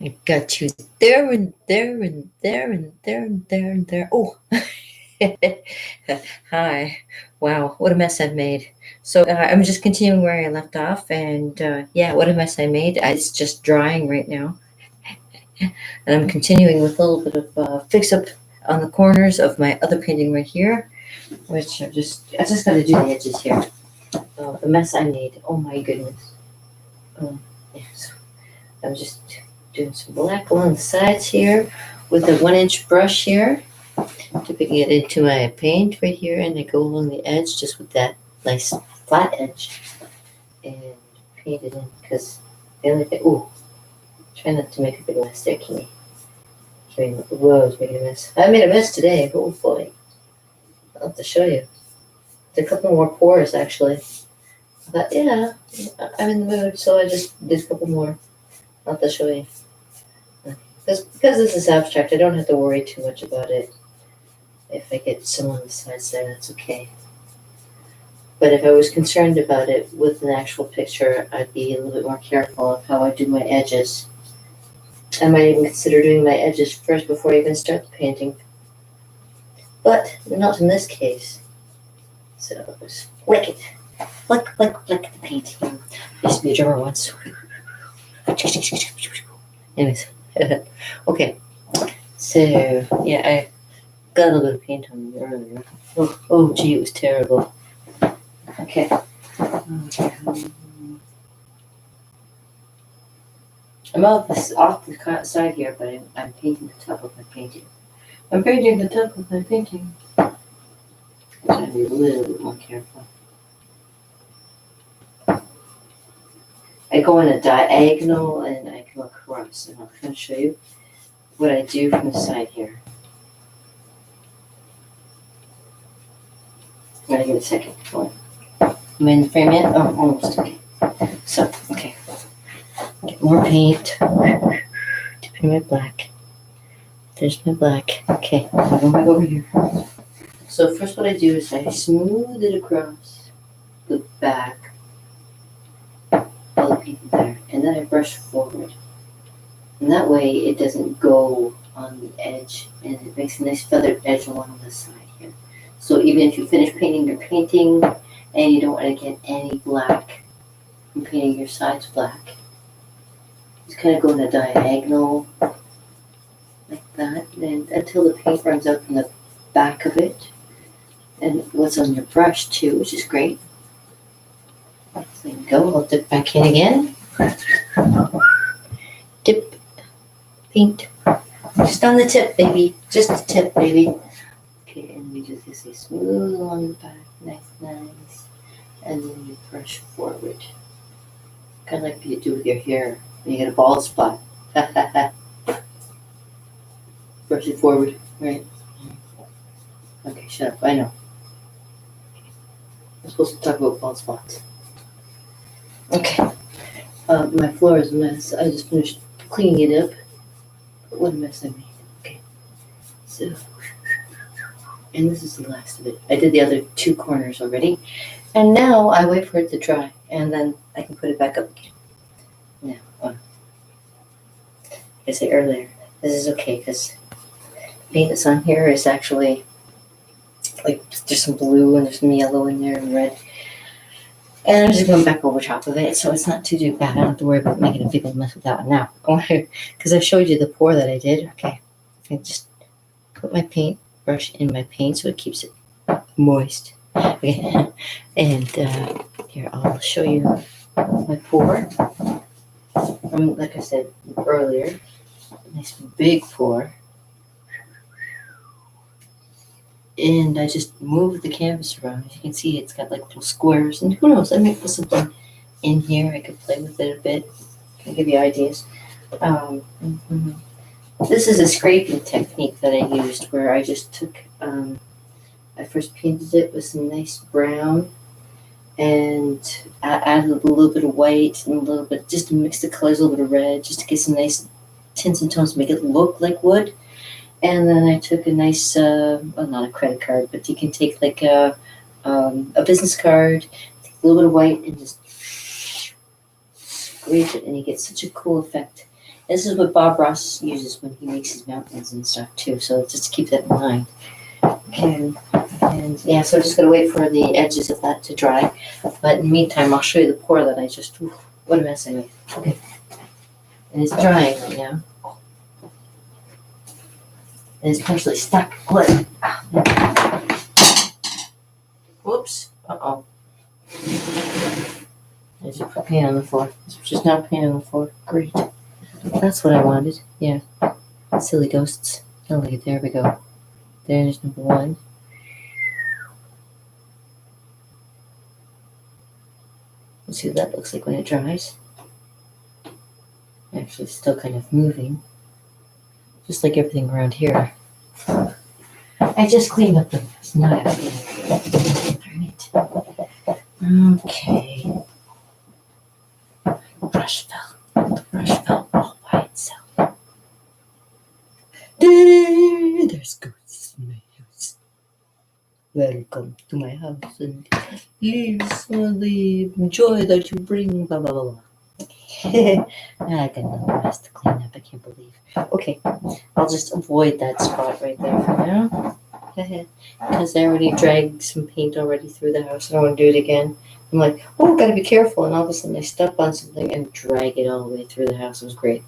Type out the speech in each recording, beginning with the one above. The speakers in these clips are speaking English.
I got you there and there and there and there and there and there. Oh, hi. Wow, what a mess I've made. So I'm just continuing where I left off, and yeah, what a mess I made. It's just drying right now, and I'm continuing with a little bit of fix up on the corners of my other painting right here, which I just got to do the edges here. The mess I made. Oh my goodness. Yeah, so I'm just doing some black along the sides here with a 1-inch brush here, dipping it into my paint right here, and I go along the edge just with that nice flat edge and paint it in because the only thing, ooh, try not to make a big mess there, Kimmy. Whoa, it's making a mess. I made a mess today. Oh boy. I'll have to show you. There's a couple more pores actually. I thought, yeah, I'm in the mood, so I just did a couple more. I'll have to show you. Because this is abstract, I don't have to worry too much about it. If I get some on the sides there, that's okay. But if I was concerned about it with an actual picture, I'd be a little bit more careful of how I do my edges. I might even consider doing my edges first before I even start the painting. But not in this case. So just flick it. Flick the painting. I used to be a drummer once. Anyways. Okay. So, yeah, I got a little bit of paint on me earlier. Oh, gee, it was terrible. Okay. I'm off the side here, but I'm painting the top of my painting. I'm painting the top of my painting. I'm trying to be a little bit more careful. I go on a diagonal and I go across, and I'll kind of show you what I do from the side here. I'm gonna give it a second. Am I in the frame yet? Oh, almost. Okay. So, okay. Get more paint. Dip in my black. There's my black. Okay, I'll go back over here. So first what I do is I smooth it across the back. All the paint there. And then I brush forward. And that way it doesn't go on the edge. And it makes a nice feathered edge along the side here. So even if you finish painting your painting and you don't want to get any black from painting your sides black, just kind of go in a diagonal like that, and until the paint runs out from the back of it and what's on your brush too, which is great. So there you go. I'll dip back in again. Dip, paint, just on the tip, baby. Just the tip, baby. Okay, and we just say smooth along the back, nice, and then you brush forward, kind of like you do with your hair when you get a bald spot. Brush it forward, right? Okay, shut up. I know. I'm supposed to talk about bald spots. Okay. My floor is a mess. I just finished cleaning it up. What a mess I made. Okay. So, and this is the last of it. I did the other 2 corners already. And now I wait for it to dry. And then I can put it back up again. Now, like I said earlier, this is okay because the paint that's on here is actually like there's some blue and there's some yellow in there and red. And I'm just going back over top of it, so it's not too bad. I don't have to worry about making a big old mess with that one now. Because I showed you the pour that I did. Okay. I just put my paint brush in my paint so it keeps it moist. Okay. And here, I'll show you my pour. Like I said earlier, nice big pour. And I just move the canvas around. As you can see, it's got like little squares. And who knows, I might put something in here. I could play with it a bit. Can give you ideas. This is a scraping technique that I used where I just took, I first painted it with some nice brown and added a little bit of white and a little bit, just to mix the colors, a little bit of red, just to get some nice tints and tones to make it look like wood. And then I took a nice, well, not a credit card, but you can take like a business card, take a little bit of white, and just scrape it, and you get such a cool effect. This is what Bob Ross uses when he makes his mountains and stuff too. So just keep that in mind. And yeah, so just gotta wait for the edges of that to dry. But in the meantime, I'll show you the pour that I just. What a mess I made. Okay, and it's drying right now. And it's partially stuck. What? Whoops. Uh-oh. There's a paint on the floor. It's just now paint on the floor. Great. That's what I wanted. Yeah. Silly ghosts. Oh, look at there we go. There's number one. Let's see what that looks like when it dries. Actually, it's still kind of moving. Just like everything around here. I just cleaned up the mess. Now I have to darn it. Okay. Brush fell. The brush fell all by itself. There's ghosts in my house. Welcome to my house and please the joy that you bring. Blah blah blah blah. I got another mess to clean up. I can't believe. Okay, I'll just avoid that spot right there for now. Because I already dragged some paint already through the house. I don't want to do it again. I'm like, oh, gotta be careful. And all of a sudden I step on something and drag it all the way through the house. It was great.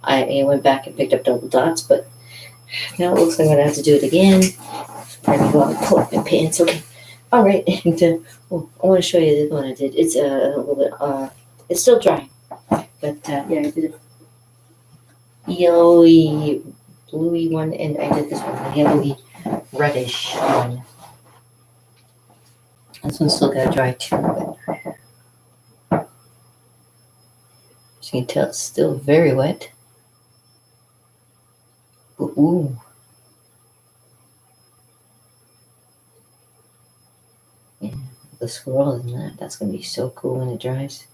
I went back and picked up double dots, but now it looks like I'm gonna have to do it again. Maybe go out and pull up my pants. Okay. All right. And I want to show you the other one I did. It's a little bit. It's still dry, but yeah, I did a yellowy, bluey one, and I did this one, the yellowy, reddish one. This one's still got to dry too, but as you can tell, it's still very wet. Ooh. Yeah, the swirl in that. That's going to be so cool when it dries.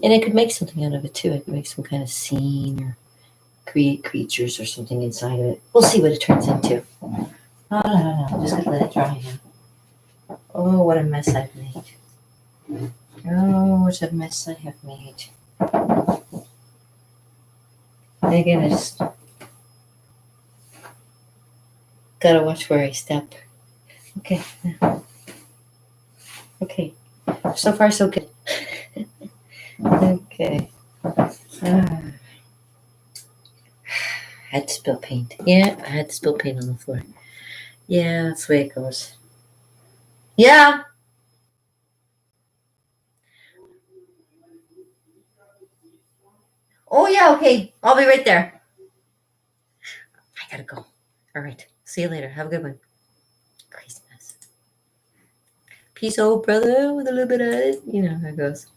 And I could make something out of it too. I could make some kind of scene or create creatures or something inside of it. We'll see what it turns into. No. I'm just going to let it dry now. Oh, what a mess I've made. Oh, what a mess I have made. And again, I just gotta watch where I step. Okay. Okay. So far, so good. Okay. Had to spill paint. Yeah, I had to spill paint on the floor. Yeah, that's the way it goes. Yeah. Oh, yeah, okay. I'll be right there. I gotta go. All right. See you later. Have a good one. Crazy mess. Peace, old brother, with a little bit of, you know how it goes.